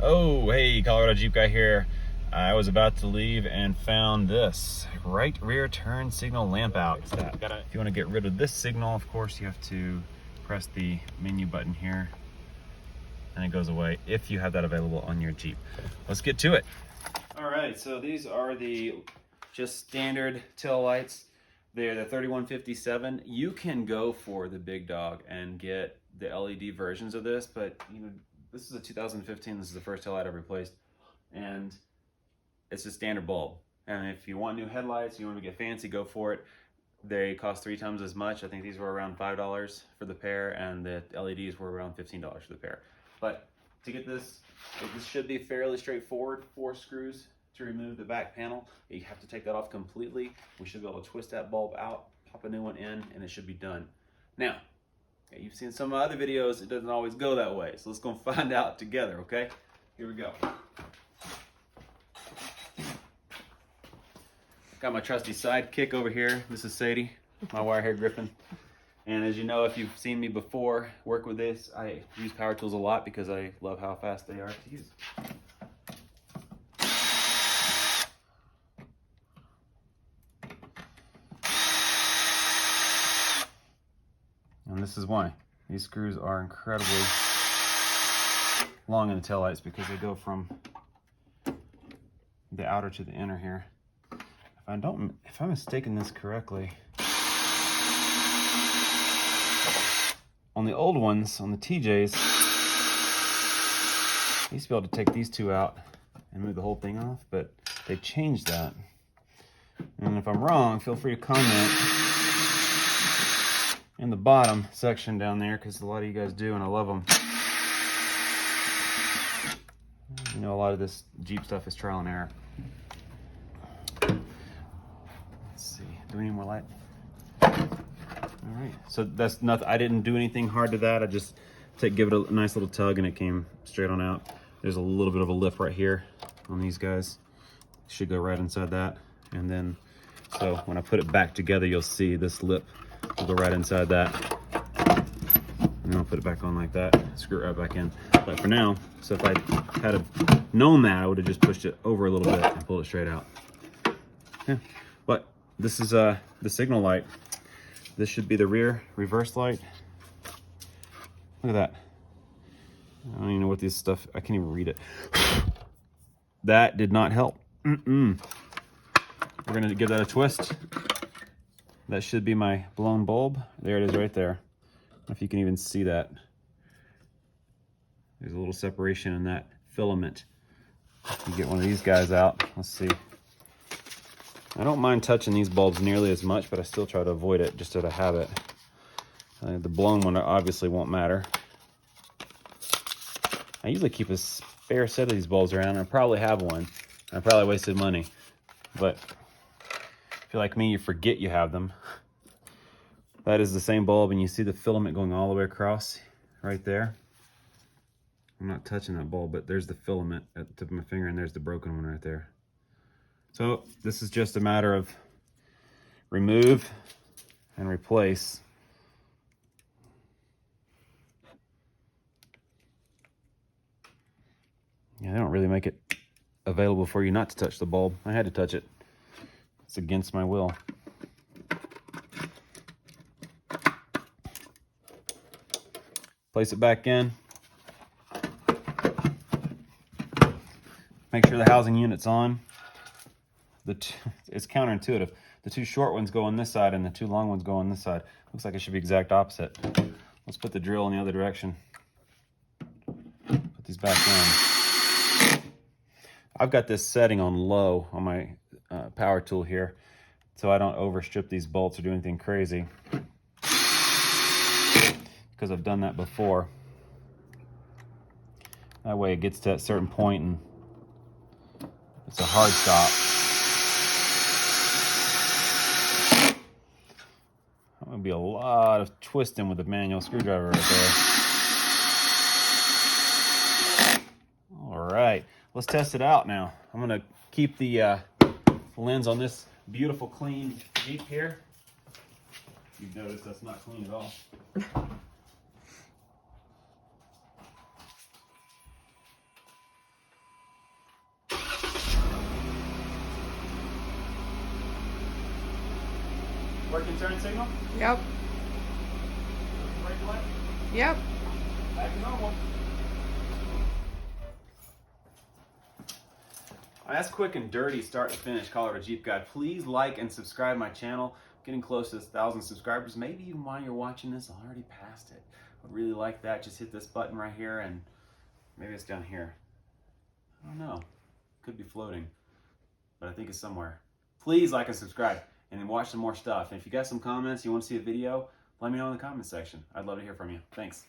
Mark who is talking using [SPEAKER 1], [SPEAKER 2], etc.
[SPEAKER 1] Oh, hey, Colorado Jeep guy here. I was about to leave and found this right rear turn signal lamp out. If you want to get rid of this signal, of course, you have to press the menu button here and it goes away if you have that available on your Jeep. Let's get to it. All right, so these are the just standard tail lights. They're the 3157. You can go for the big dog and get the LED versions of this, but you know, this is a 2015. This is the first tail light I've replaced, and it's a standard bulb. And if you want new headlights, you want to get fancy, go for it. They cost 3 times as much. I think these were around $5 for the pair, and the LEDs were around $15 for the pair. But to get this should be fairly straightforward. 4 screws to remove the back panel. You have to take that off completely. We should be able to twist that bulb out, pop a new one in, and it should be done. Now, you've seen some other videos, it doesn't always go that way. So let's go find out together, okay? Here we go. Got my trusty sidekick over here. This is Sadie, my wire hair griffin. And as you know, if you've seen me before work with this, I use power tools a lot because I love how fast they are to use. And this is why. These screws are incredibly long in the taillights because they go from the outer to the inner here. If I'm mistaken this correctly, on the old ones, on the TJs, I used to be able to take these two out and move the whole thing off, but they changed that. And if I'm wrong, feel free to comment in the bottom section down there, because a lot of you guys do, and I love them. You know, a lot of this Jeep stuff is trial and error. Let's see, do we need more light? All right, so that's nothing. I didn't do anything hard to that. I just give it a nice little tug and it came straight on out. There's a little bit of a lip right here on these guys. Should go right inside that. And then, so when I put it back together, you'll see this lip will go right inside that. And then I'll put it back on like that, screw it right back in. But for now, so if I had known that, I would have just pushed it over a little bit and pulled it straight out. Yeah, but this is the signal light. This should be the rear reverse light. Look at that. I don't even know what this stuff, I can't even read it. That did not help. We're gonna give that a twist. That should be my blown bulb. There it is right there. I don't know if you can even see that. There's a little separation in that filament. You get one of these guys out. Let's see. I don't mind touching these bulbs nearly as much, but I still try to avoid it just out of habit. The blown one obviously won't matter. I usually keep a spare set of these bulbs around. I probably have one. I probably wasted money, but if you're like me, you forget you have them. That is the same bulb, and you see the filament going all the way across right there. I'm not touching that bulb, but there's the filament at the tip of my finger, and there's the broken one right there. So this is just a matter of remove and replace. Yeah, they don't really make it available for you not to touch the bulb. I had to touch it. It's against my will. Place it back in. Make sure the housing unit's on. It's counterintuitive. The 2 short ones go on this side and the 2 long ones go on this side. Looks like it should be exact opposite. Let's put the drill in the other direction. Put these back in. I've got this setting on low on my power tool here, so I don't overstrip these bolts or do anything crazy, because I've done that before. That way it gets to a certain point and it's a hard stop. That would be a lot of twisting with a manual screwdriver right there. All right, let's test it out now. I'm gonna keep the lens on this beautiful clean Jeep here. You've noticed that's not clean at all. Working turn signal?
[SPEAKER 2] Yep.
[SPEAKER 1] Brake light?
[SPEAKER 2] Yep.
[SPEAKER 1] Back to normal. That's quick and dirty, start to finish, Colorado Jeep Guide. Please like and subscribe my channel. Getting close to 1,000 subscribers. Maybe even while you're watching this, I already passed it. I'd really like that. Just hit this button right here, and maybe it's down here. I don't know. Could be floating, but I think it's somewhere. Please like and subscribe, and then watch some more stuff. And if you got some comments, you want to see a video, let me know in the comment section. I'd love to hear from you. Thanks.